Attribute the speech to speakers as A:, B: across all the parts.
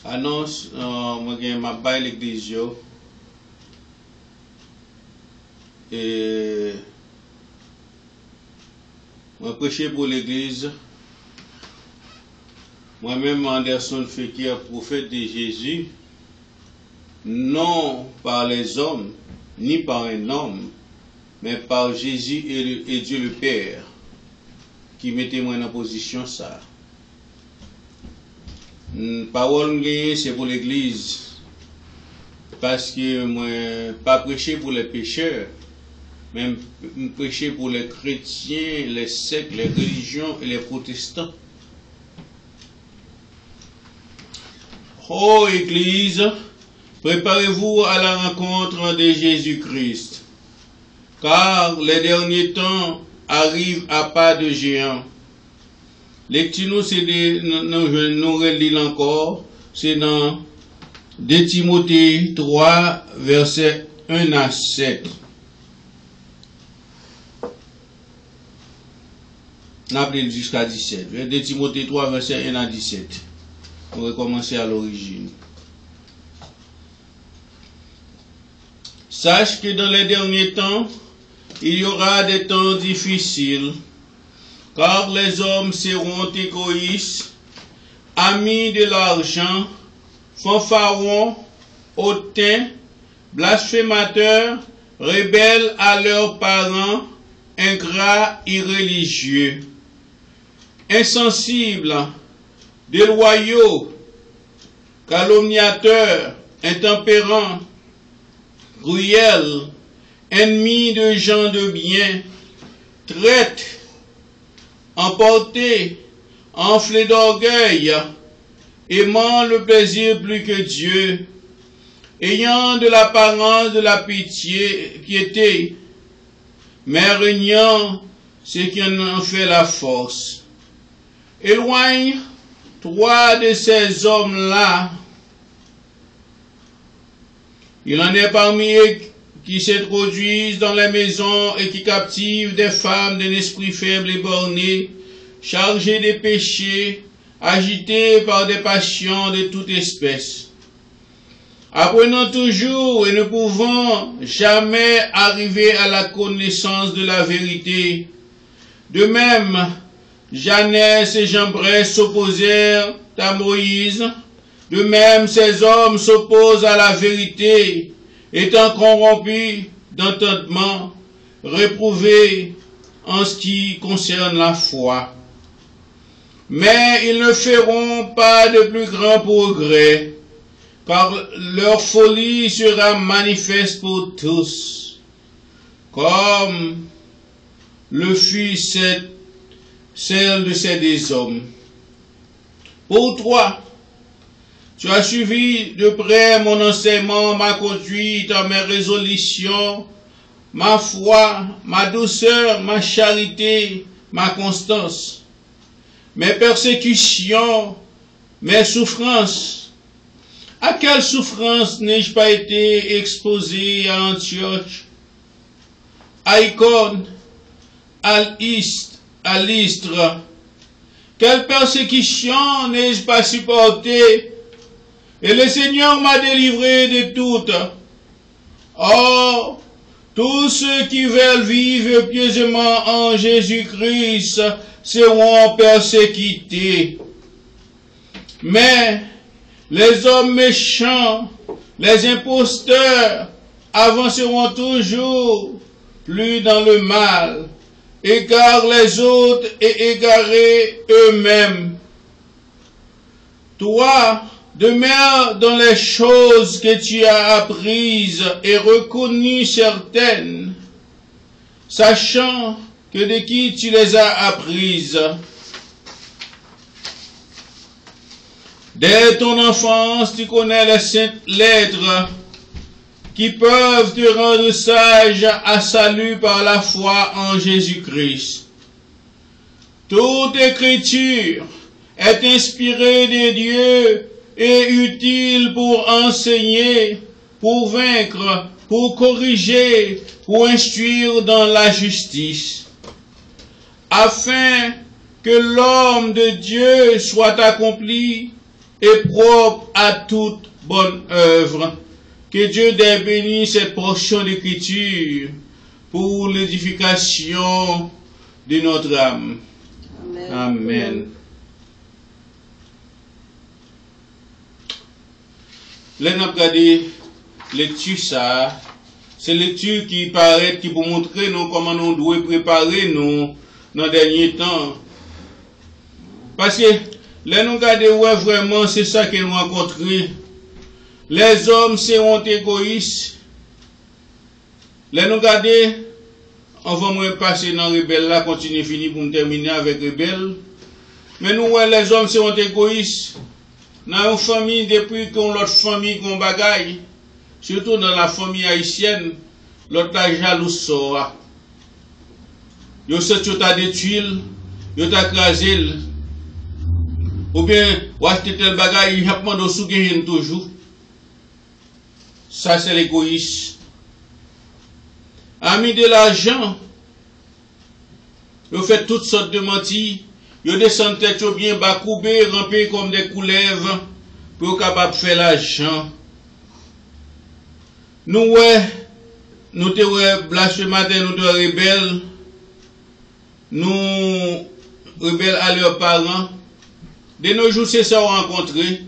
A: Annonce, moi j'ai ma baille l'église et moi prêcher pour l'église. Moi-même Anderson Fekir, prophète de Jésus, non par les hommes, ni par un homme, mais par Jésus et Dieu le Père, qui mettait moi dans position ça. Parole c'est pour l'église, parce que moi pas prêcher pour les pécheurs, mais prêcher pour les chrétiens, les sectes, les religions et les protestants. Oh Église, préparez-vous à la rencontre de Jésus-Christ, car les derniers temps arrivent à pas de géant. Lecture, c'est nous relire encore, c'est dans 2 Timothée 3, versets 1 à 7. On a appelé jusqu'à 17. 2 Timothée 3, versets 1 à 17. On va recommencer à l'origine. Sache que dans les derniers temps, il y aura des temps difficiles, car les hommes seront égoïstes, amis de l'argent, fanfarons, hautains, blasphémateurs, rebelles à leurs parents, ingrats, irréligieux, insensibles, déloyaux, calomniateurs, intempérants, cruels, ennemis de gens de bien, traîtres, emportés, enflés d'orgueil, aimant le plaisir plus que Dieu, ayant de l'apparence de la piété, mais régnant ce qui en fait la force. Éloigne-toi de ces hommes-là. Il en est parmi eux qui s'introduisent dans les maisons et qui captivent des femmes d'un esprit faible et borné, chargées de péchés, agitées par des passions de toute espèce. Apprenant toujours et ne pouvant jamais arriver à la connaissance de la vérité. De même, Janès et Jambres s'opposèrent à Moïse. De même, ces hommes s'opposent à la vérité, étant corrompus d'entendement, réprouvés en ce qui concerne la foi. Mais ils ne feront pas de plus grand progrès, car leur folie sera manifeste pour tous, comme le fut celle de ces deux hommes. Pour toi, tu as suivi de près mon enseignement, ma conduite, mes résolutions, ma foi, ma douceur, ma charité, ma constance, mes persécutions, mes souffrances. À quelle souffrance n'ai-je pas été exposé à Antioche, à Icône, à Lystre? Quelle persécution n'ai-je pas supporté? Et le Seigneur m'a délivré de toutes. Or, tous ceux qui veulent vivre pieusement en Jésus-Christ seront persécutés. Mais les hommes méchants, les imposteurs, avanceront toujours plus dans le mal, égarent les autres et égarés eux-mêmes. Toi, demeure dans les choses que tu as apprises et reconnues certaines, sachant que de qui tu les as apprises. Dès ton enfance, tu connais les saintes lettres qui peuvent te rendre sage à salut par la foi en Jésus-Christ. Toute écriture est inspirée de Dieu et utile pour enseigner, pour vaincre, pour corriger, pour instruire dans la justice, afin que l'homme de Dieu soit accompli et propre à toute bonne œuvre. Que Dieu bénisse cette portion d'écriture pour l'édification de notre âme. Amen. Amen. Là, nous avons regardé lecture ça. C'est lecture qui paraît, qui pour montrer nous comment nous devons préparer nous dans les derniers temps. Parce que là, nous regardons ouais, vraiment, c'est ça que nous rencontrons. Les hommes seront égoïstes. Là, nous regardons, on va moins passer dans rebelle là, continuer fini pour me terminer avec rebelle. Mais nous, ouais, les hommes seront égoïstes. Dans une famille, depuis qu'on l'autre famille qu'on bagaille, surtout dans la famille haïtienne, l'autre la jaloux sort. Yo sait yo ta détruit, yo ta crasé, ou bien ou acheter tel bagaille, il y a pas de sous gagne toujours. Ça c'est l'égoïsme. Ami de l'argent, yo fait toutes sortes de mentis. Yo descend tête yo bien bas courbé, rampé comme des couleuvres pour capable faire l'argent. Nous te ce matin nous te rebelles. Nous rebelles à leurs parents. De nos jours c'est ça on rencontré.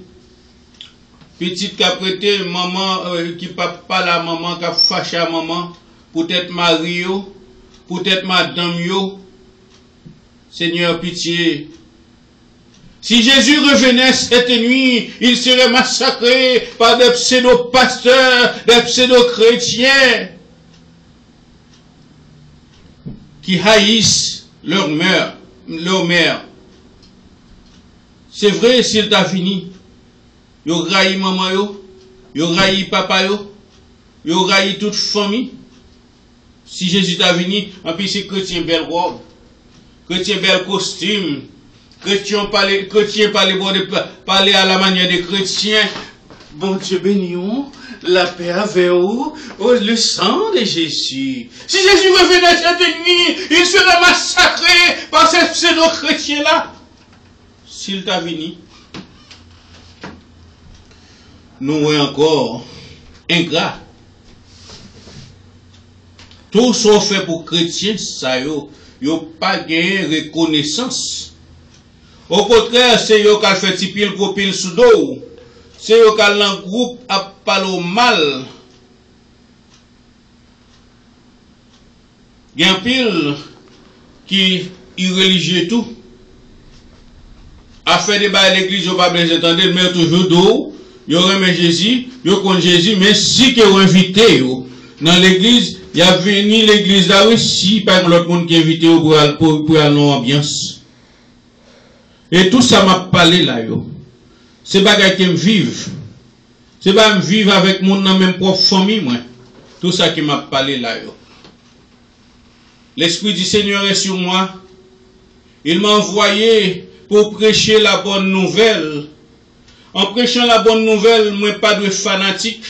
A: Petite qui a prêté maman qui pas la maman qui a fâché à maman, peut-être mari yo, peut-être madame yo. Seigneur, pitié. Si Jésus revenait cette nuit, il serait massacré par des pseudo-pasteurs, des pseudo-chrétiens qui haïssent leur mère. C'est vrai s'il t'a fini. Yo raï maman yo raï papa yo raï toute famille. Si Jésus t'a fini, en plus c'est chrétien belle robe. Chrétien bel costume, chrétien parler à la manière des chrétiens. Bon Dieu béni, la paix avec vous, le sang de Jésus. Si Jésus revenait cette nuit, il serait massacré par ces pseudo-chrétiens-là. S'il t'a venu, nous sommes encore ingrats. Tout ce qu'on fait pour chrétiens, ça y est. Yo pas gagné reconnaissance. Au contraire, c'est yo qui fait tipil copil sous dos. C'est yo qui dans groupe à parler mal. Il y a un pile qui est religieux tout. A fait des bails à l'église, yo pas bien entendre, mais toujours dos. Yo remet Jésus, yo connaît Jésus, mais si que vous invité yo dans l'église, il y a venu l'église là aussi, par l'autre monde qui est invité pour aller dans l'ambiance. Et tout ça m'a parlé là, yo. C'est pas qui me vive. C'est pas me vivre avec mon dans même propre famille, moi. Tout ça qui m'a parlé là, yo. L'Esprit du Seigneur est sur moi. Il m'a envoyé pour prêcher la bonne nouvelle. En prêchant la bonne nouvelle, moi pas de fanatique.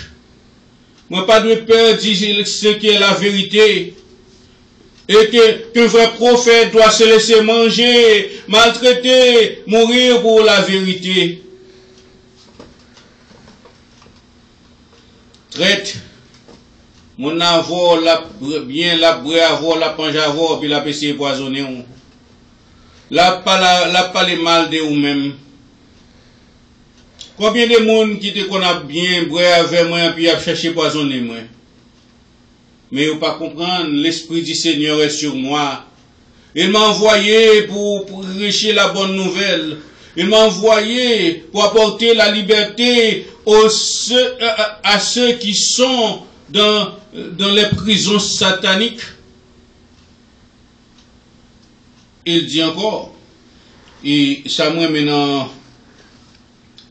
A: Moi, pas de peur dire ce qui est la vérité. Et qu'un vrai prophète doit se laisser manger, maltraiter, mourir pour la vérité. Traite. Mon avor, bien la bravo, la panjavor, puis la PC poisonné. La parler mal de vous-même. Combien de monde qui te connaît bien, boire avec moi, puis a cherché poisonner moi? Mais vous pas comprendre, l'Esprit du Seigneur est sur moi. Il m'a envoyé pour prêcher la bonne nouvelle. Il m'a envoyé pour apporter la liberté à ceux qui sont dans les prisons sataniques. Il dit encore, et ça moi maintenant,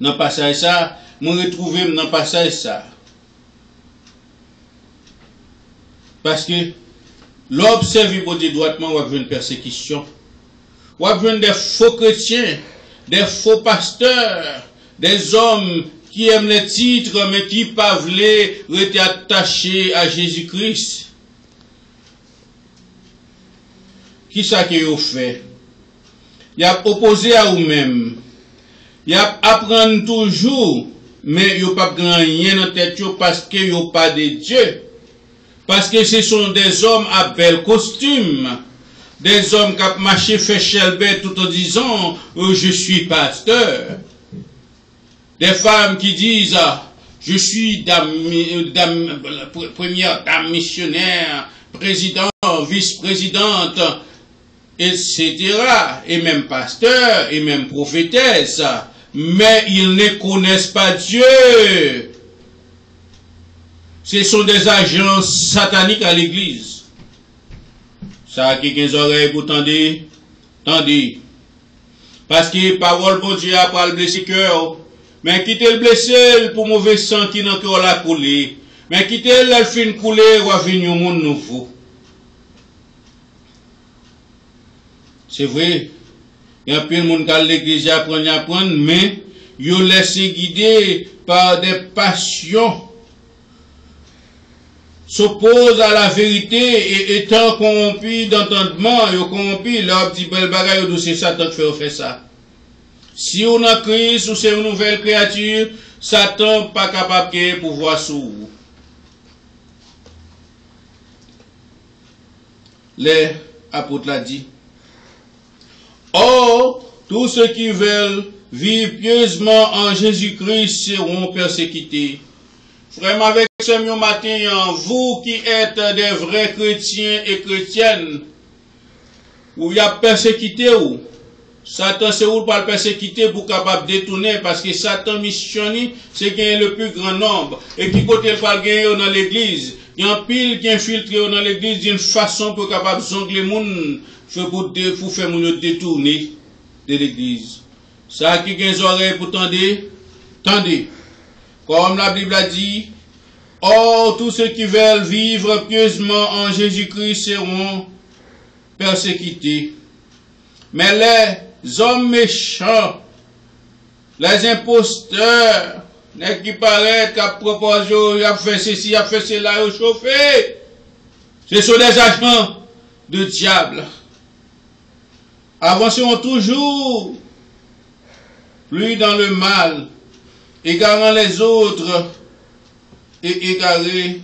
A: dans le passage ça, je me retrouve dans le passage ça. Parce que l'observer pour dire droitement, on va avoir une persécution. On va avoir des faux chrétiens, des faux pasteurs, des hommes qui aiment les titres, mais qui ne peuvent pas être attachés à Jésus-Christ. Qui ça qui a fait? Il a opposé à vous-même. y apprennent toujours, mais ils n'ont pas rien dans la tête parce qu'ils n'ont pas de Dieu. Parce que ce sont des hommes à bel costume. Des hommes qui ont marché fait chelbet tout en disant je suis pasteur. Des femmes qui disent je suis première dame missionnaire, président, vice-présidente, etc. Et même pasteur, et même prophétesse. Mais ils ne connaissent pas Dieu. Ce sont des agents sataniques à l'église. Ça a quelques oreilles pour tendre. Tendez. Parce que parole bon Dieu a pas le blessé cœur. Mais quittez le blessé pour mauvais sang qui n'a que la couler. Mais quittez le fin couler ou venir au monde nouveau. C'est vrai. Il y a plein de monde qui à l'église apprendre, mais ils laissent guider par des passions. S'oppose à la vérité et étant corrompu d'entendement, ils corrompu, leur petit bel bagage, c'est Satan qui fait ça. Si on a Christ ou c'est une nouvelle créature, Satan pas capable de pouvoir sur vous. Les apôtres l'ont dit. Or, tous ceux qui veulent vivre pieusement en Jésus-Christ seront persécutés. Frère, avec ce matin, vous qui êtes des vrais chrétiens et chrétiennes, vous y a persécuté ou? Satan, c'est où pas le persécuter pour capable détourner, parce que Satan missionne, c'est gagner le plus grand nombre. Et qui côté le pas gagner dans l'église? Il y a un pile qui infiltre dans l'église d'une façon pour capable zongler les gens, pour faire mon détourner de l'église. Ça qui gagne les oreilles pour tendre, tendez. Comme la Bible a dit, or tous ceux qui veulent vivre pieusement en Jésus-Christ seront persécutés. Mais les hommes méchants, les imposteurs, les qui paraissent, qui proposent, ils ont fait ceci, ils ont fait cela, ils ont chauffé. Ce sont des agents de diable. Avançons toujours plus dans le mal, égarant les autres et égarer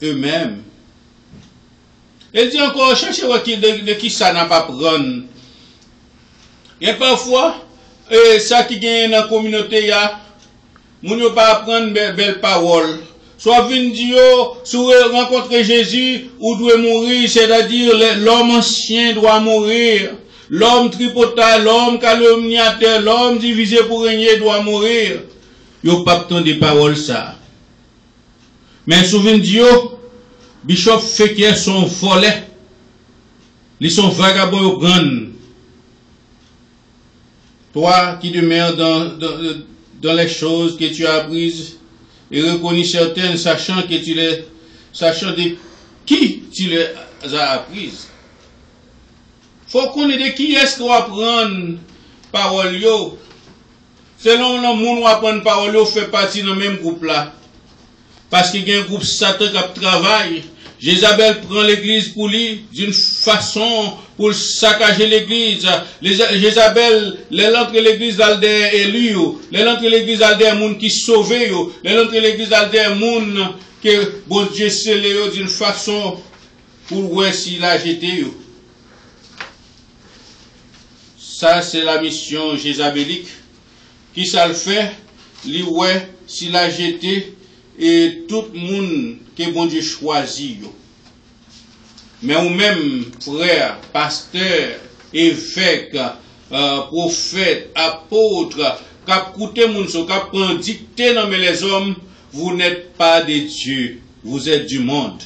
A: eux-mêmes. Il dit encore, cherchez de qui ça n'a pas prendre. Et parfois, ça qui gagne dans la communauté, moun yo pas apprendre belle parole. Soit vin dire, si vous rencontrez Jésus, ou doit mourir, c'est-à-dire l'homme ancien doit mourir. L'homme tripotal, l'homme calomniateur, l'homme divisé pour régner doit mourir. Yo pas tant de paroles ça. Mais souvent Dieu, Bishop Fekir sont volés. Ils sont vagabonds au grand. Toi qui demeures dans les choses que tu as apprises et reconnus certaines, sachant de qui tu les as apprises. Faut connaître de qui est-ce qu'on va prendre parole yo. Selon le monde qui va prendre parole yo fait partie dans le même groupe là. Parce qu'il y a un groupe Satan qui travaille. Jézabel prend l'église pour lui d'une façon pour saccager l'église. Jézabel, les l'entre l'église d'Alder élu, les l'entre l'église d'Alder moun qui sauve, les l'entre l'église d'Alder moun que bon Dieu scellé d'une façon pour voir s'il a jeté. Ça, c'est la mission jézabélique. Qui ça le fait? Li ouais, s'il a jeté et tout le monde que bon Dieu choisit. Mais ou même, frère, pasteur, évêque, prophète, apôtre, cap coûté moun so, cap prend dicté dans les hommes, vous n'êtes pas de Dieu, vous êtes du monde.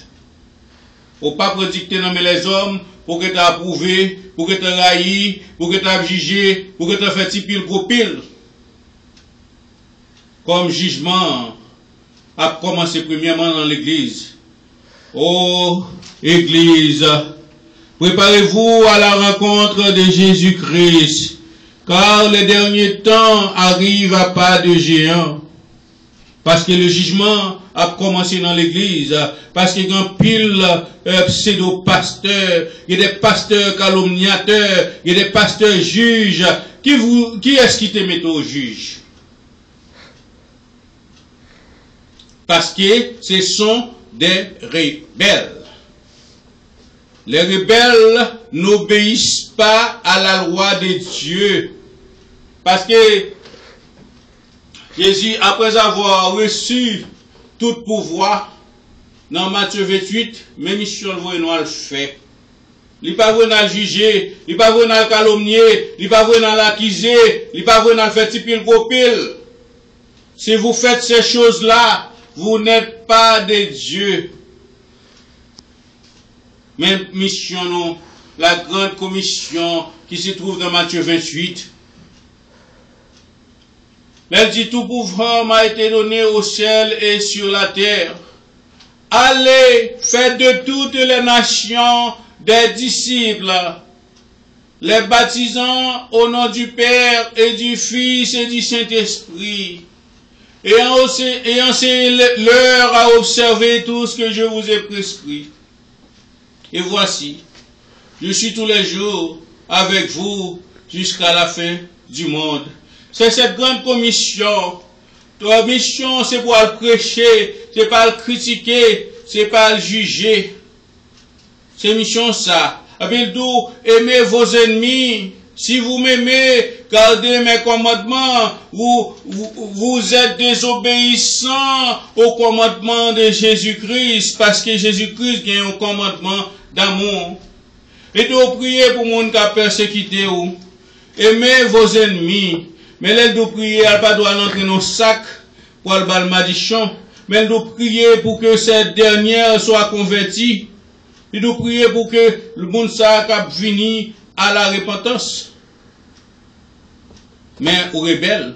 A: Ou pas prendre dicté dans les hommes, pour que tu approuvé, pour que tu railli, pour que tu jugé, pour que tu fait petit pile gros pile. Comme jugement a commencé premièrement dans l'église. Oh, église, préparez-vous à la rencontre de Jésus-Christ, car les derniers temps arrivent à pas de géant. Parce que le jugement a commencé dans l'église. Parce qu'il y a un pile pseudo-pasteurs. Il y a des pasteurs calomniateurs. Il y a des pasteurs juges. Qui est-ce qui te met au juge? Parce que ce sont des rebelles. Les rebelles n'obéissent pas à la loi de Dieu. Parce que Jésus, après avoir reçu tout pouvoir, dans Matthieu 28, même mission le fait. Il n'est pas venu à le juger, il n'est pas venu à le calomnier, il n'est pas venu à l'accuser, il n'est pas venu à le faire tipil gopil. Si vous faites ces choses-là, vous n'êtes pas de Dieu. Même mission, non, la grande commission qui se trouve dans Matthieu 28. Elle dit, tout pouvoir m'a été donné au ciel et sur la terre. Allez, faites de toutes les nations des disciples, les baptisant au nom du Père et du Fils et du Saint-Esprit, et enseignez-leur à observer tout ce que je vous ai prescrit. Et voici, je suis tous les jours avec vous jusqu'à la fin du monde. C'est cette grande commission. Ta mission, c'est pour le prêcher, c'est pas le critiquer, c'est pas le juger. C'est mission ça. Avec d'où aimez vos ennemis. Si vous m'aimez, gardez mes commandements. Vous êtes désobéissants au commandement de Jésus-Christ, parce que Jésus-Christ a un commandement d'amour. Et de prier pour monde qui a persécuté ou. Aimez vos ennemis. Mais elle doit prier, elle pas doit entrer dans le sac pour le bal madichon. Mais elle doit prier pour que cette dernière soit convertie. Il doit prier pour que le monde sac vienne à la repentance. Mais aux rebelles,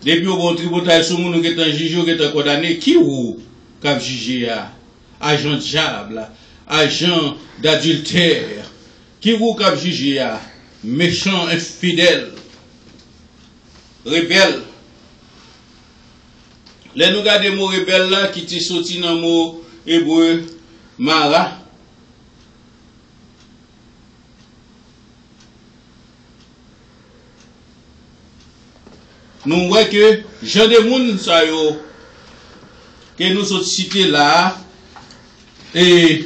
A: depuis au bon tribunal, ce monde qui est jugé, qui est condamné, qui ou qui jugé à agent diable, agent d'adultère, qui ou qui jugé à méchant, infidèle, rebelle. Là, nous regardons le mot rebelle là qui est sorti dans le mot hébreu mara. Nous voyons que Jean de Moun que nous sommes cités là, et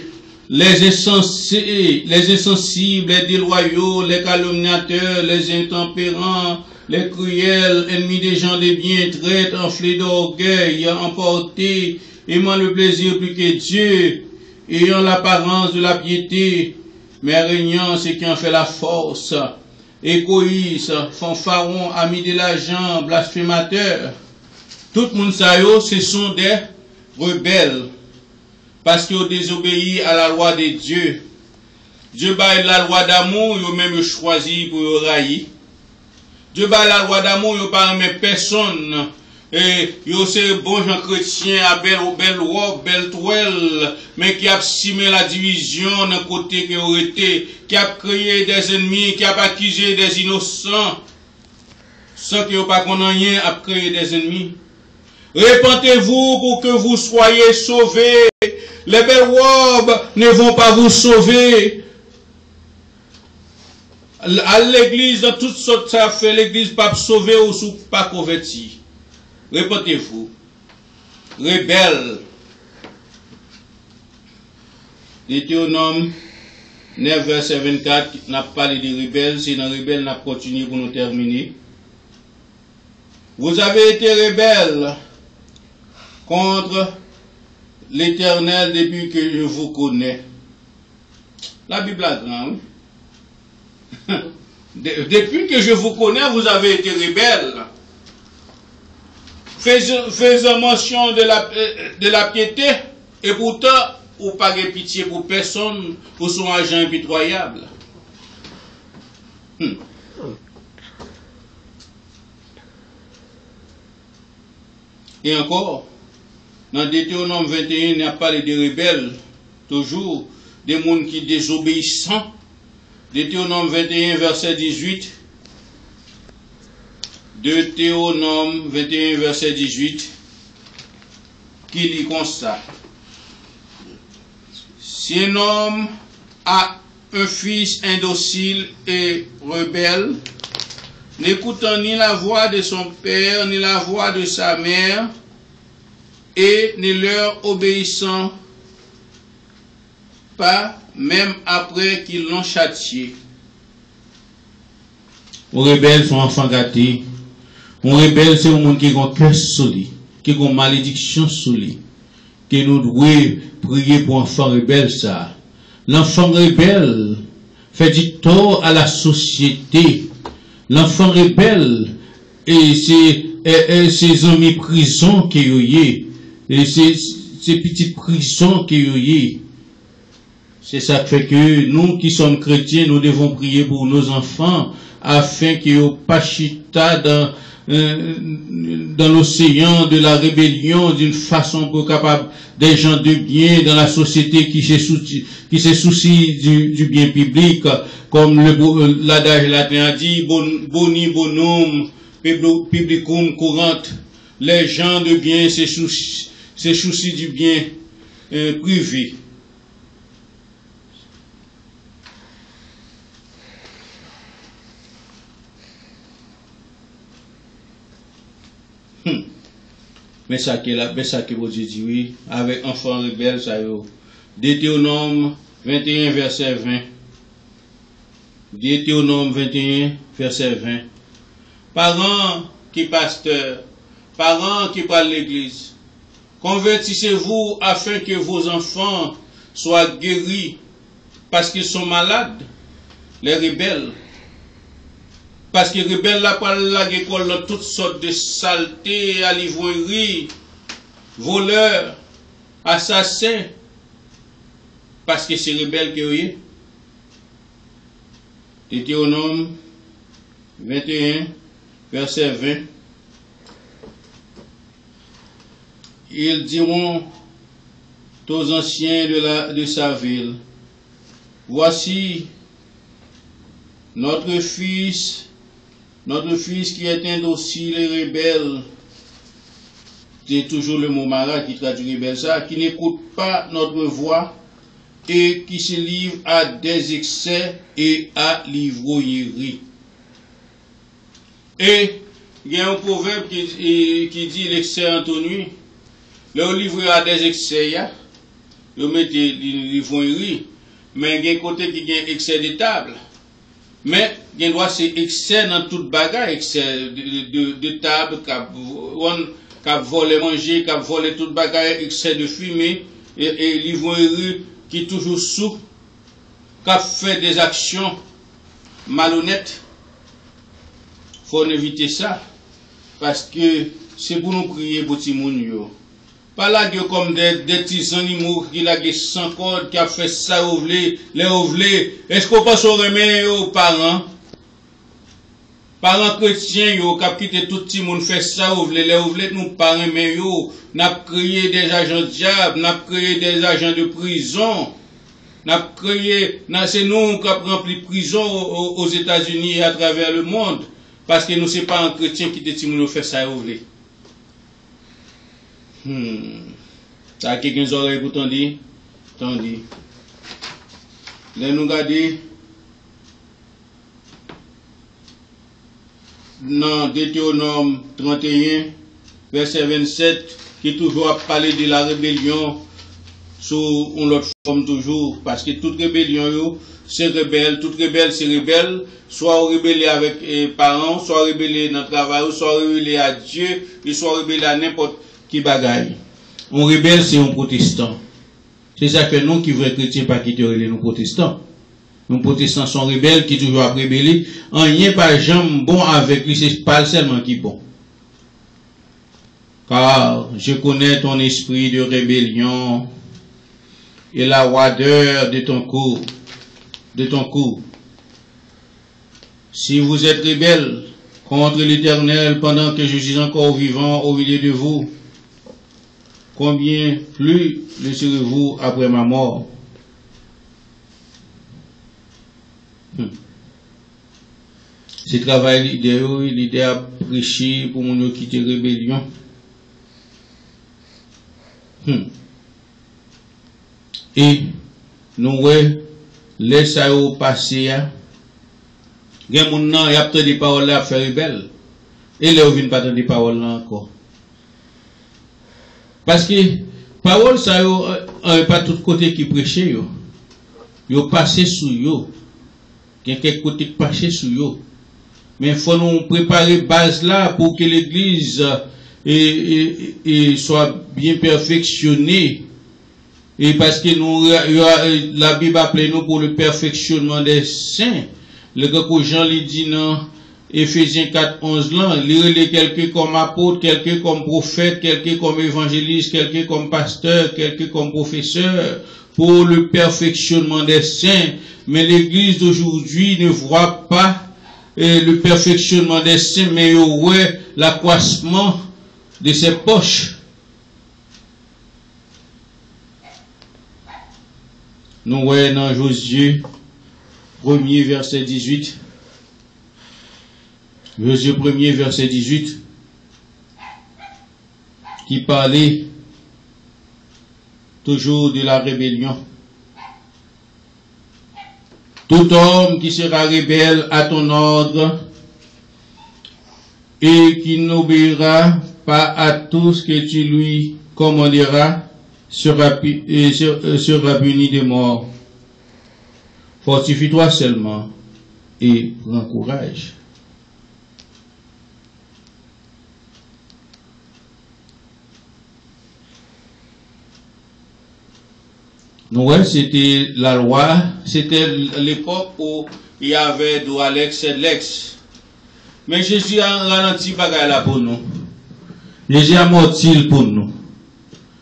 A: les insensibles, les déloyaux, les calomniateurs, les intempérants, les cruels, ennemis des gens de bien, traîtres, enflés d'orgueil, emportés, aimant le plaisir plus que Dieu, ayant l'apparence de la piété, mais régnant ce qui en fait la force, égoïstes, fanfarons, amis de l'argent, blasphémateurs. Tout le monde ça, ce sont des rebelles, parce qu'ils ont désobéi à la loi de Dieu. Dieu baille la loi d'amour, ils ont même choisi pour railler. Dieu baille la loi d'amour, ils n'ont pas aimé personne. Et yo c'est bon gens chrétien à belle robe, belle toile, mais qui a simé la division d'un côté qui aurait été, qui a créé des ennemis, qui a accusé des innocents, sans qu'il n'y ait pas qu'on rien à créer des ennemis. Répentez-vous pour que vous soyez sauvés. Les belles robes ne vont pas vous sauver. À l'église, dans toutes sortes ça fait, l'église pas sauver ou pas converti. Répétez-vous. Rebelle. Deutéronome 9, verset 24, n'a pas parlé de rebelles. Si dans rebelle, n'a continué pour nous terminer. Vous avez été rebelles contre l'Éternel depuis que je vous connais. La Bible a grande. Depuis que je vous connais, vous avez été rebelles. Faisant mention de la piété, et pourtant, vous n'avez pas de pitié pour personne, pour son agent impitoyable. Et encore, dans Deutéronome 21, il n'y a pas de rebelles, toujours, des gens qui désobéissants. Deutéronome 21, verset 18. Deutéronome 21, verset 18. qui dit comme ça. Si un homme a un fils indocile et rebelle, n'écoutant ni la voix de son père, ni la voix de sa mère, et ne leur obéissant pas, même après qu'ils l'ont châtié.
B: On rebelle son enfant gâté. On rebelle c'est un monde qui a un cœur solide, qui a une malédiction solide. Que nous devons prier pour l'enfant rebelle ça. L'enfant rebelle fait du tort à la société. L'enfant rebelle et ses amis prison qui y et ces petites prisons qui y. C'est ça qui fait que nous qui sommes chrétiens, nous devons prier pour nos enfants afin qu'ils n'aient pas chita dans l'océan de la rébellion d'une façon pour capable des gens de bien dans la société qui se soucie du bien public, comme l'adage latin a dit, boni bonum publicum courante, les gens de bien se soucient du bien privé. Mais ça que vous dites, oui, avec enfant rebelle, ça y est. Deutéronome 21, verset 20. Deutéronome 21, verset 20. Parents qui pasteurs, parents qui parlent l'église, convertissez-vous afin que vos enfants soient guéris parce qu'ils sont malades, les rebelles. Parce que les rebelles là parlent la école dans toutes sortes de saletés, à l'ivoirie, voleurs, assassins. Parce que c'est rebelles qui ont. Deutéronome 21, verset 20. Ils diront aux anciens de sa ville, voici notre fils qui est indocile et rebelle, c'est toujours le mot mara qui traduit rebelle ça, qui n'écoute pas notre voix et qui se livre à des excès et à l'ivrognerie. Et il y a un proverbe qui dit l'excès entonnu, le livre à des excès, vous mettez l'ivrognerie, mais il y a un côté qui a excès de table. Mais, il doit c'est excès dans toute bagarre, excès de table, cap voler manger, cap voler toute bagarre, excès de fumée, et l'ivrognerie qui est toujours sous, cap fait des actions malhonnêtes. Faut éviter ça, parce que c'est pour nous prier pour tout le monde. Pas là comme des petits animaux qui la sans code, qui a fait ça les ovlés. Est-ce qu'on passe au remède aux parents? Parents chrétiens, qui ont quitté tout le monde fait ça les ovlés, nous parents, mais n'a créé des agents de diable, n'a créé des agents de prison, n'a créé, c'est nous qui avons rempli prison aux États-Unis et à travers le monde, parce que nous c'est pas un chrétien qui te nous fait ça ovlés. Ça a quelqu'un des oreilles pour t'en dire? T'en dire. Là, nous regardons dans Deutéronome 31, verset 27, qui toujours a parlé de la rébellion sous une autre forme toujours, parce que toute rébellion, c'est rebelle, toute rebelle, c'est rebelle, soit rebelle avec les parents, soit rebelle dans le travail, soit rebelle à Dieu, et soit rebelle à n'importe qui bagaille. On rebelle, c'est un protestant. C'est ça que nous qui vrais chrétiens pas quitter nous protestants. Nous protestants sont rebelles qui toujours à rebeller. En rien pas jamais bon avec lui, c'est pas seulement qui bon. Car je connais ton esprit de rébellion et la roideur de ton cou. Si vous êtes rebelles contre l'Éternel pendant que je suis encore vivant au milieu de vous, combien plus le serez-vous après ma mort? C'est travail l'idée à prêcher pour mon quitter rébellion.
A: Et nous laissons ça passer. Il y a des gens qui ont des paroles à faire rebelle. Et là, on ne vient pas des paroles là encore. Parce que paroles, ça n'a pas tout côté qui prêchait. Ils ont passé sous eux. Il y a quelques côtés qui passent sous eux. Mais il faut nous préparer base là pour que l'église soit bien perfectionnée. Et parce que la Bible appelle nous pour le perfectionnement des saints. Le gars que Jean lui dit dans Éphésiens 4, 11 là, lire quelqu'un comme apôtre, quelqu'un comme prophète, quelqu'un comme évangéliste, quelqu'un comme pasteur, quelqu'un comme professeur, pour le perfectionnement des saints. Mais l'église d'aujourd'hui ne voit pas le perfectionnement des saints, mais ouais l'accroissement de ses poches. Nous voyons dans Josué 1er verset 18. Josué 1er verset 18 qui parlait toujours de la rébellion. Tout homme qui sera rebelle à ton ordre et qui n'obéira pas à tout ce que tu lui commanderas sera puni de mort. Fortifie-toi seulement et prends courage. Ouais, c'était la loi, c'était l'époque où il y avait de Alex et Lex. Mais Jésus a ralenti bagaille là pour nous. Jésus a morti pour nous.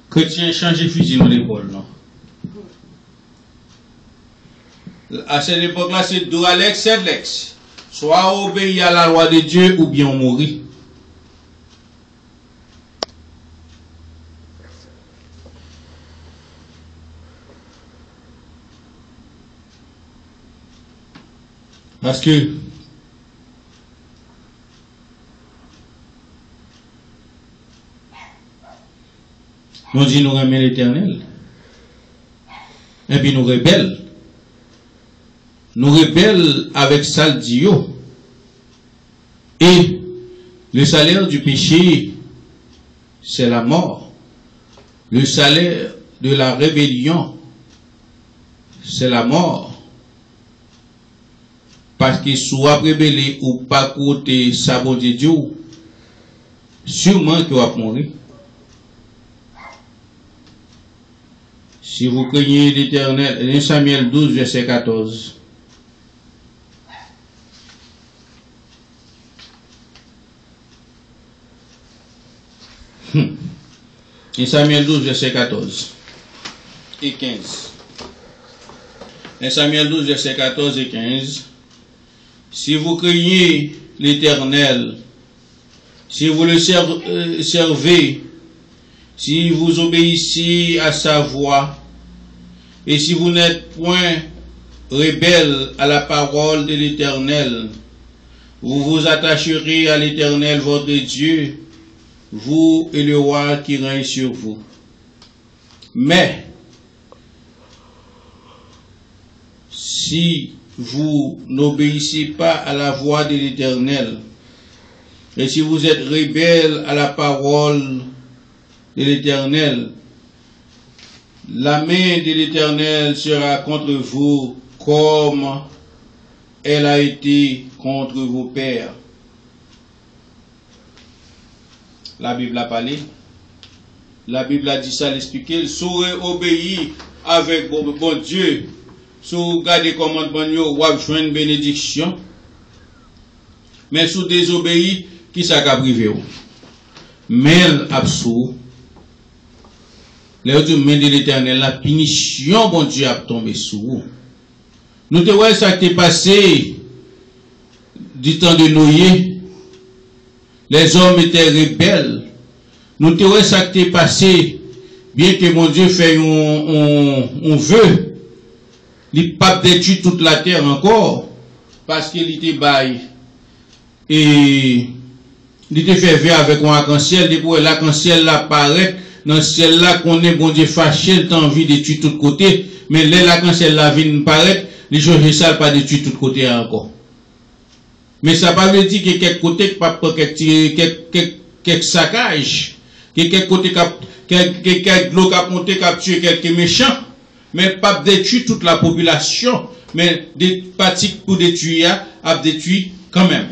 A: Chrétiens changent fusil dans l'école, non? À cette époque-là, c'est de Alex et Lex. Soit obéir à la loi de Dieu ou bien mourir. Parce que nous disons nous remet l'Éternel. Et puis nous rebelles. Nous rebelles avec Saldio. Et le salaire du péché, c'est la mort. Le salaire de la rébellion, c'est la mort. Parce que soit rébellé ou pas côté saboter Dieu, sûrement qu'il va mourir. Si vous craignez l'Éternel, 1 Samuel 12, verset 14. Et Samuel 12, verset 14 et 15. 1 Samuel 12, verset 14 et 15. Si vous craignez l'Éternel, si vous le servez, si vous obéissez à sa voix, et si vous n'êtes point rebelle à la parole de l'Éternel, vous vous attacherez à l'Éternel votre Dieu, vous et le roi qui règne sur vous. Mais, si vous n'obéissez pas à la voix de l'Éternel, et si vous êtes rebelle à la parole de l'Éternel, la main de l'Éternel sera contre vous comme elle a été contre vos pères. La Bible a parlé. La Bible a dit ça, l'expliquer. Si vous obéissez avec bon Dieu, si vous gardez commandement, vous avez joué une bénédiction. Mais si vous désobéissez, qui ça a privé? Mais absous. Les mains de l'Éternel, la punition, bon Dieu, a tombé sur vous. Nous te voyons ça qui est passé du temps de Noé. Les hommes étaient rebelles. Nous te voyons ça qui est passé, bien que mon Dieu fait un vœu. Il n'a pas détruit toute la terre encore, parce qu'il était bail. Et il était fait vert avec un arc-en-ciel, depuis l'arc-en-ciel apparaît, dans celle-là qu'on est, bon Dieu, fâché, t'as envie de tuer tout côté, mais là, quand celle-là vient paraître, les choses, ça, pas de tuer tout côté encore. Mais ça pas veut dire que quelques côtés, pas quelques saccages, que quelques côtés, quelques l'eau qui a monté, qui a tué quelques méchants, mais pas détruire toute la population, mais des parties pour détruire, a détruire quand même.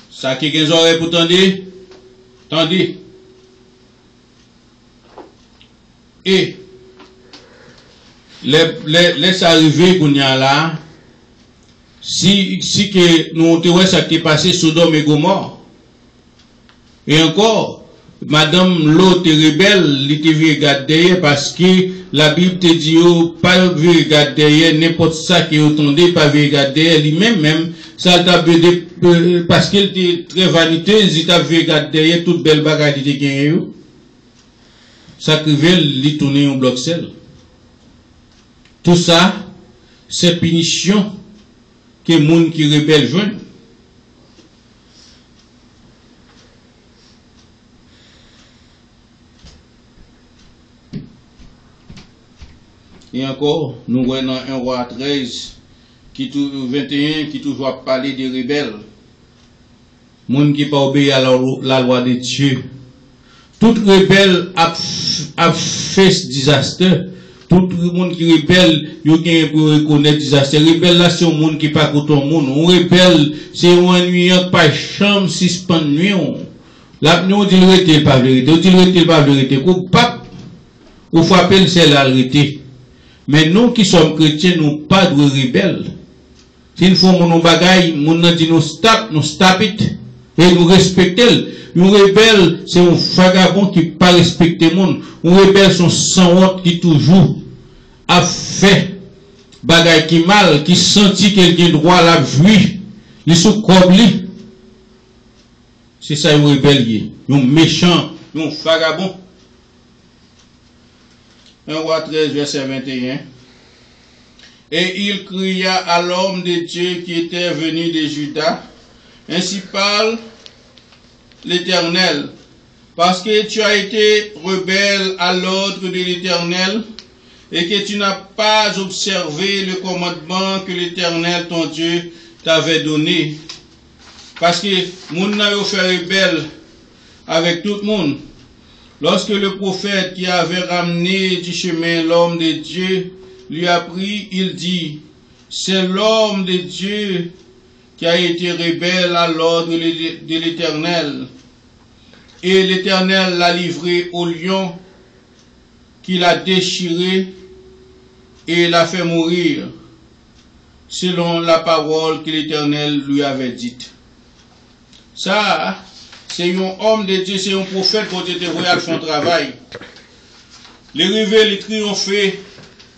A: Ça qui est oreilles pour tendre, tendez. Et laisse arriver qu'on y a là, si que nous avons ça qui est passé Sodome et Gomorrhe. Et encore, Madame l'autre rebelle, il te vu regarder parce que la Bible te dit, pas vu regarder n'importe ça qui est entendu, pas vu regarder lui-même, ça t'a parce qu'il était très vaniteuse, il t'a vu regarder toute belle bagarre qui était gagnée. Ça qui veut lui tourner un bloc sel. Tout ça, c'est punition que les gens qui rebellent jouent. Et encore, nous voyons un roi 13, qui 21, qui toujours parler des rebelles. Monde qui pas obéi à la loi de Dieu. Tout rebelle a fait ce désastre. Tout le monde qui rebelle, il y a pour reconnaître désastre. Rebelle là, c'est un monde qui pas contre un monde. Un rebelle, c'est un ennuyant, pas chambre, suspend nuit. Là, nous, on dit le vérité, pas vérité. On dit le vérité, pas vérité. Ou frapper, c'est la vérité. Mais nous qui sommes chrétiens, nous pas de rebelles. Si nous faisons nos bagailles, nous dit nous stop it. Et nous respectons. Un rebelle, c'est un vagabond qui pas respecte le monde. Un rebelle, c'est un sans honte qui toujours a fait bagaille qui mal, qui sentit quelqu'un droit à la vie. Les sous cobli. C'est ça un rebelle. Un méchant, un vagabond. 1 Roi 13, verset 21. Et il cria à l'homme de Dieu qui était venu de Juda, ainsi parle l'Éternel, parce que tu as été rebelle à l'ordre de l'Éternel, et que tu n'as pas observé le commandement que l'Éternel, ton Dieu, t'avait donné. Parce que moun n'a fait rebelle avec tout le monde. Lorsque le prophète qui avait ramené du chemin l'homme de Dieu lui a pris, il dit, c'est l'homme de Dieu qui a été rebelle à l'ordre de l'Éternel. Et l'Éternel l'a livré au lion, qui l'a déchiré et l'a fait mourir, selon la parole que l'Éternel lui avait dite. Ça, c'est un homme de Dieu, c'est un prophète pour Dieu royal font travail. Les rivets, les triompher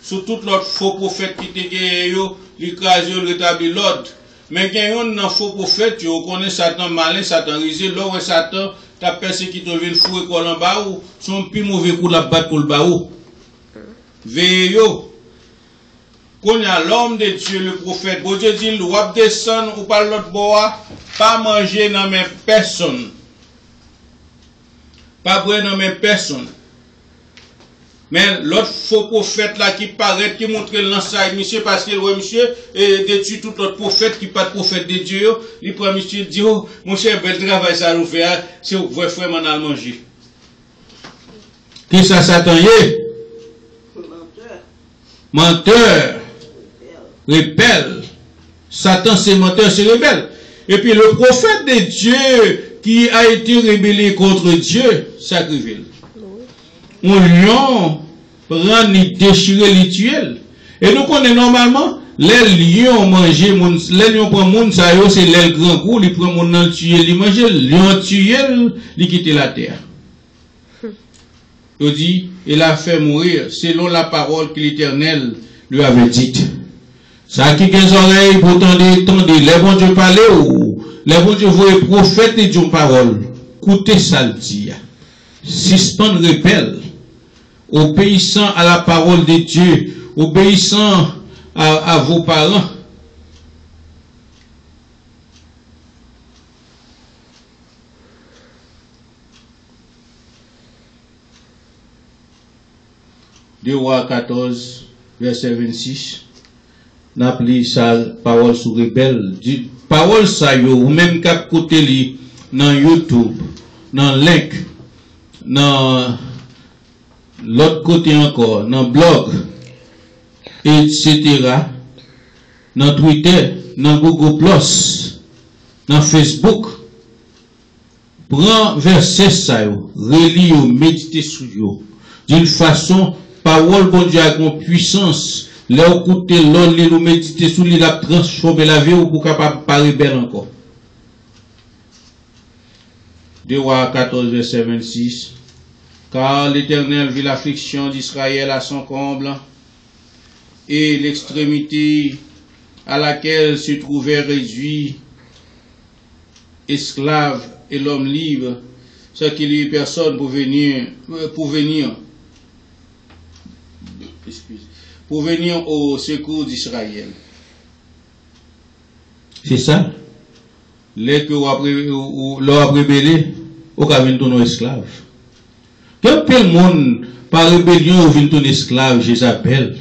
A: sur tout l'autre faux prophète qui te gagné, l'écraser, le rétablir l'ordre. Mais quand on a un faux prophète, tu connais Satan malin, Satan risé, là où Satan t'a persécuté, le fou et quoi en bas ou son plus mauvais coup la battre pour le bas ou. Veillez yo. Quand il y a l'homme de Dieu, le prophète, bon Dieu dit, ou descendre ou par l'autre bois, pas manger dans mes personnes. Pas boire dans mes personnes. Mais l'autre faux prophète là qui paraît, qui montre l'enseigne, monsieur, parce que ouais, monsieur, et détruit tout l'autre prophète qui pas de prophète de Dieu, il prend monsieur, dit, oh, mon cher, bel travail, ça nous fait, c'est vous voyez frère, m'en a manger. Qui ça, Satan y est? Menteur. Rebelle. Satan, c'est menteur, c'est rebelle. Et puis le prophète de Dieu qui a été rébellé contre Dieu, sacrifié. Un lion prend ni déchirer les tuer. Et nous connaissons normalement, les lions mangent, les lions prennent moun, ça c'est l'aile grand coup, ils prennent moun dans le tuer, ils mangent, lion tuer, ils quittent la terre. Il dit, il a fait mourir selon la parole que l'Éternel lui avait dite. Ça qui a des oreilles pour tendre, les bons Dieu parler ou les bons Dieu voient prophète et Dieu parole. Écoutez ça le dit. Suspend rebelle, obéissant à la parole de Dieu, obéissant à vos parents. 2 Rois 14, verset 26. N'a pris sa parole sur rebelle. Parole ça yo, ou même cap côté li, dans YouTube, dans link, dans l'autre côté encore, dans blog, etc. Dans Twitter, dans Google+, dans Facebook. Prends verset ça yo, relis yo, méditez sur yo. D'une façon, parole bon Dieu a une puissance. Là, écoutez, l'on lit, nous méditer sur lui, la transformer la vie, ou pour capable pas rebelle encore. 2 Rois 14, verset 26. Car l'Éternel vit l'affliction d'Israël à son comble, et l'extrémité à laquelle se trouvait réduit esclave et l'homme libre, ce qu'il n'y eut personne pour venir au secours d'Israël. C'est ça. Les que l'on a rébellé, on a vu ton esclave. Quel monde, par rébellion, on vient ton esclave, Jézabel.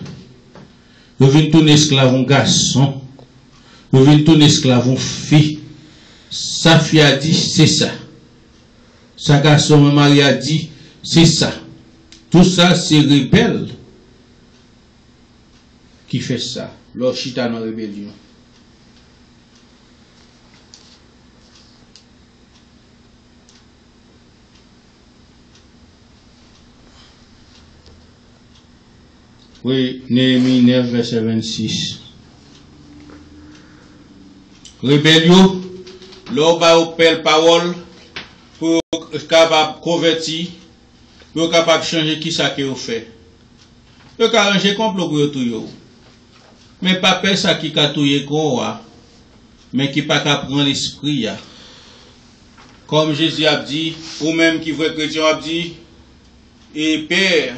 A: On vient ton esclave, un garçon. On vient ton esclave, une fille. Sa fille a dit, c'est ça. Sa garçon, mari a dit, c'est ça. Tout ça, c'est rebelle qui fait ça. Leur chita dans la rébellion. Oui, Néhémie 9, verset 26. Rébellion, l'homme a appelé parole pour être capable de convertir, pour être capable de changer qui ça qu'il fait. Pour arranger complot pour tout. Mais pas personne qui a tout quoi, mais qui pas qu'à prendre l'esprit. Comme Jésus a dit, ou même qui vrai chrétien a dit, et Père,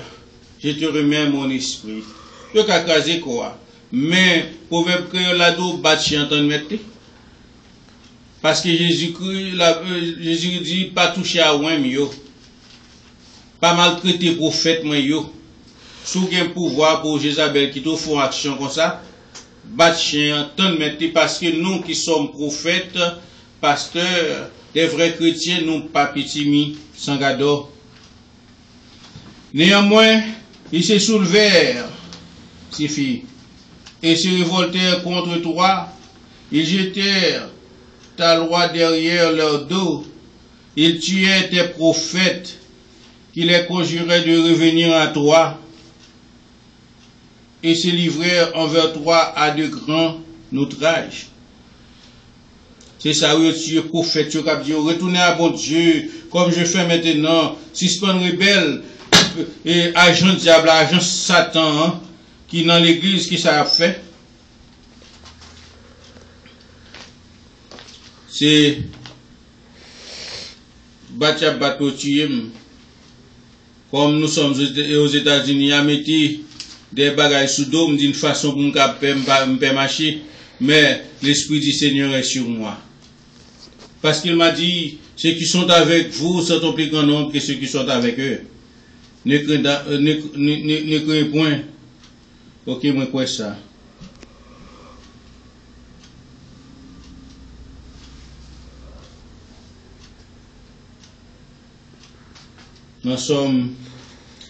A: je te remets mon esprit. Tu as casé quoi? Mais, proverbe que la dou bâti en train de mettre. Parce que Jésus dit, pas toucher à ouin, yo. Pas maltraiter prophète, moi, yo. Sous un pouvoir pour Jézabel qui te font action comme ça, bâti en train de mettre, parce que nous qui sommes prophètes, pasteurs, des vrais chrétiens, nous pas petits sans gado. Néanmoins, ils se soulevèrent, ces filles, et se révoltèrent contre toi. Ils jetèrent ta loi derrière leur dos. Ils tuaient tes prophètes qui les conjuraient de revenir à toi et se livrèrent envers toi à de grands outrages. C'est ça, oui, tu prophète, tu as dit, retournez à bon Dieu, comme je fais maintenant, suspendre rebelle, et agent diable, agent Satan, hein, qui dans l'église, qui ça a fait. C'est battre bateau tuer. Comme nous sommes aux États-Unis, à mettre des bagages sous dôme d'une façon pour me marcher, mais l'Esprit du Seigneur est sur moi. Parce qu'il m'a dit, ceux qui sont avec vous sont en plus grand nombre que ceux qui sont avec eux. Ne craignez point. Ok, moi, quoi ça? Nous sommes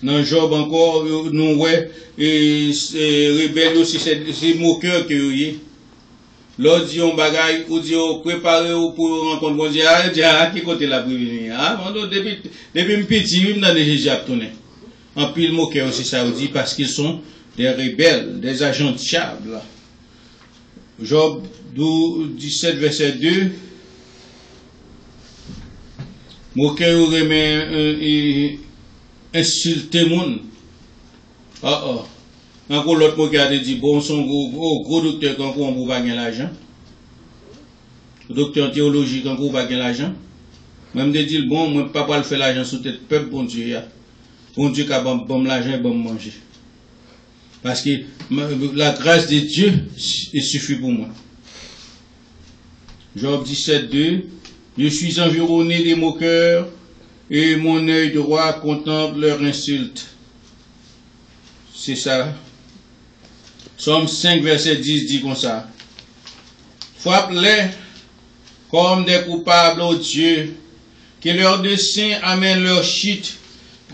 A: dans Job encore, nous, ouais, et rebelle aussi, c'est moqueur que vous voyez. L'autre dit on bagaille, ou dit on prépare pour rencontrer bon Dieu, qui côté la prévenir. Depuis petit, je dans les Égyptes. En pile moqueur aussi, ça vous dit, parce qu'ils sont des rebelles, des agents diables. Job 17, verset 2. Moqueur remet insulter monde. Encore l'autre moqueur a dit, bon, son gros docteur, quand on peut pas gagner l'argent. Docteur en théologie, quand on peut pas gagner l'argent. Même de dire, bon, moi, pas le faire l'argent sous tête peuple, bon Dieu, bon Dieu qui a bon l'argent et bon manger. Parce que la grâce de Dieu, il suffit pour moi. Job 17, 2. Je suis environné des moqueurs et mon œil droit contemple leurs insultes. C'est ça. Somme 5, verset 10 dit comme ça. Frappe-les comme des coupables au Dieu, que leurs desseins amènent leur chute,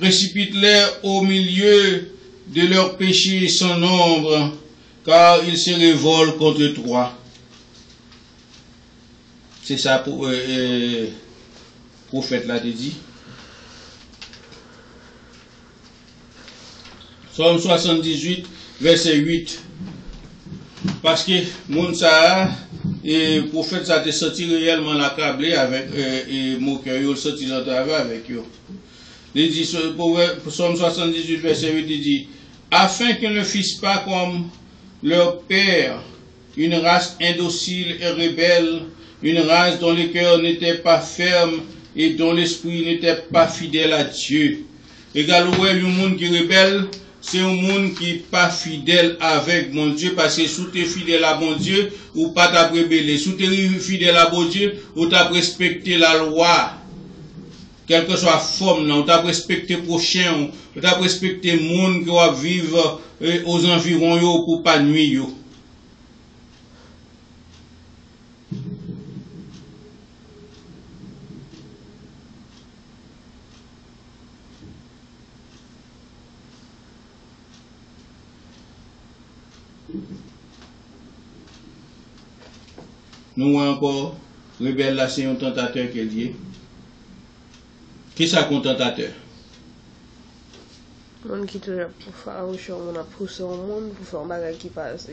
A: précipite-les au milieu de leurs péchés sans nombre, car ils se révoltent contre toi. C'est ça pour prophète là te dit. Somme 78, verset 8. Parce que moun ça et prophète ça te senti réellement accablé avec et mon cœur il sorti dans travail avec eux. Il dit Somme 78 verset 8 il dit afin qu'ils ne fissent pas comme leur père une race indocile et rebelle, une race dont le cœur n'était pas ferme et dont l'esprit n'était pas fidèle à Dieu. Égal ouais le monde qui rebelle c'est un monde qui n'est pas fidèle avec mon Dieu, parce que si tu es fidèle à mon Dieu, ou pas t'as rebellé. Si tu es fidèle à mon Dieu, ou t'as respecté la loi, quelle que soit la forme, ou t'as respecté le prochain, ou t'as respecté le monde qui va vivre aux environs pour pas nuire. Nous encore, rebelle là, c'est un tentateur qui est lié. Qui ça qu'un tentateur?
C: Monde qui toujours pour faire on a poussé au monde pour faire un bagage qui passe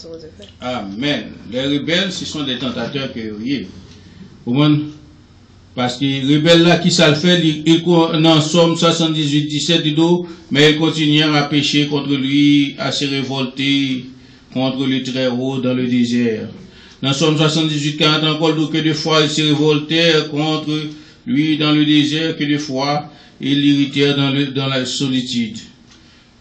C: aux effets.
A: Amen. Les rebelles, ce sont des tentateurs qui sont liés. Parce que les rebelles là, qui ça le fait, dans Somme 78, 17, mais ils continuent à pécher contre lui, à se révolter contre le Très-Haut dans le désert. Dans Somme 78, 40, encore que des fois ils se révoltèrent contre lui dans le désert, que des fois ils l'irritèrent dans la solitude.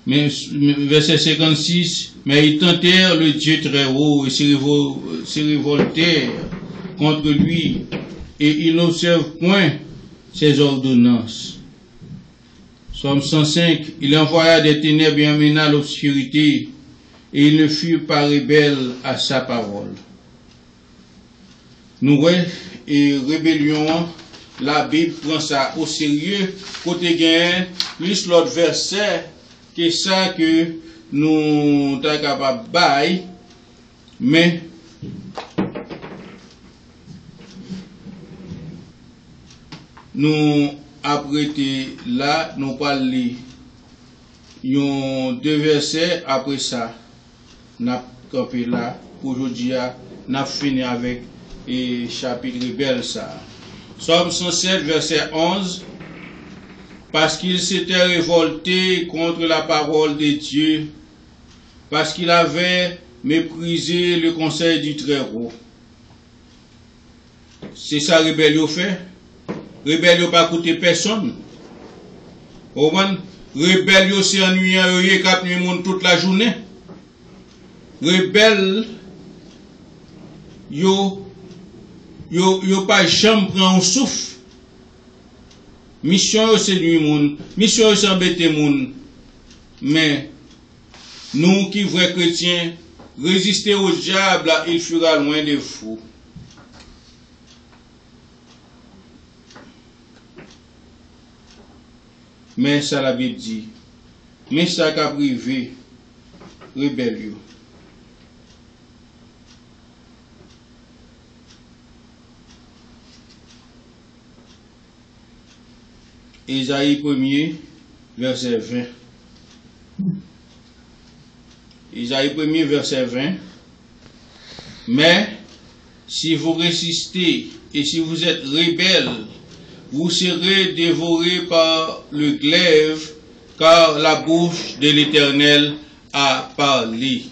A: Mais verset 56, mais ils tentèrent le Dieu Très-Haut et se révoltèrent contre lui, et ils n'observent point ses ordonnances. Somme 105, il envoya des ténèbres et emmena l'obscurité, et il ne fut pas rebelle à sa parole. Nous voyons, et rébellion, la Bible prend ça au sérieux, côté gain, plus l'autre verset, que ça que nous sommes capables de bailler, mais nous apprêter là, nous parlons deux versets après ça, nous campé là, aujourd'hui, nous fini avec et chapitre rebelle ça. Somme 107, verset 11. Parce qu'il s'était révolté contre la parole de Dieu, parce qu'il avait méprisé le conseil du Très-Haut. C'est ça rébellion fait. Rébellion pas coûter personne. Rébellion c'est ennuyant, il y a monde toute la journée. Rebelle, yo pas jamais prend un souffle. Mission c'est du monde, mission c'est embêter monde. Mais nous qui vrais chrétiens, résister au diable, il fera loin de vous. Mais ça la Bible dit, mais ça qu'a privé rébellion. Isaïe 1er, verset 20. Isaïe 1er, verset 20. Mais si vous résistez et si vous êtes rebelles, vous serez dévorés par le glaive, car la bouche de l'Éternel a parlé.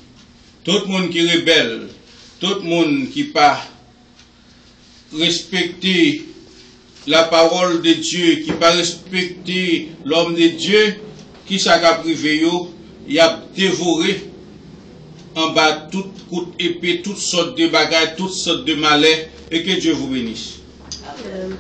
A: Tout le monde qui est rebelle, tout le monde qui pas respecté la parole de Dieu, qui pas respecté l'homme de Dieu, qui s'est privé, il a dévoré en bas toute coup épée, toutes sortes de bagages, toutes sortes de malheurs, et que Dieu vous bénisse.
C: Amen.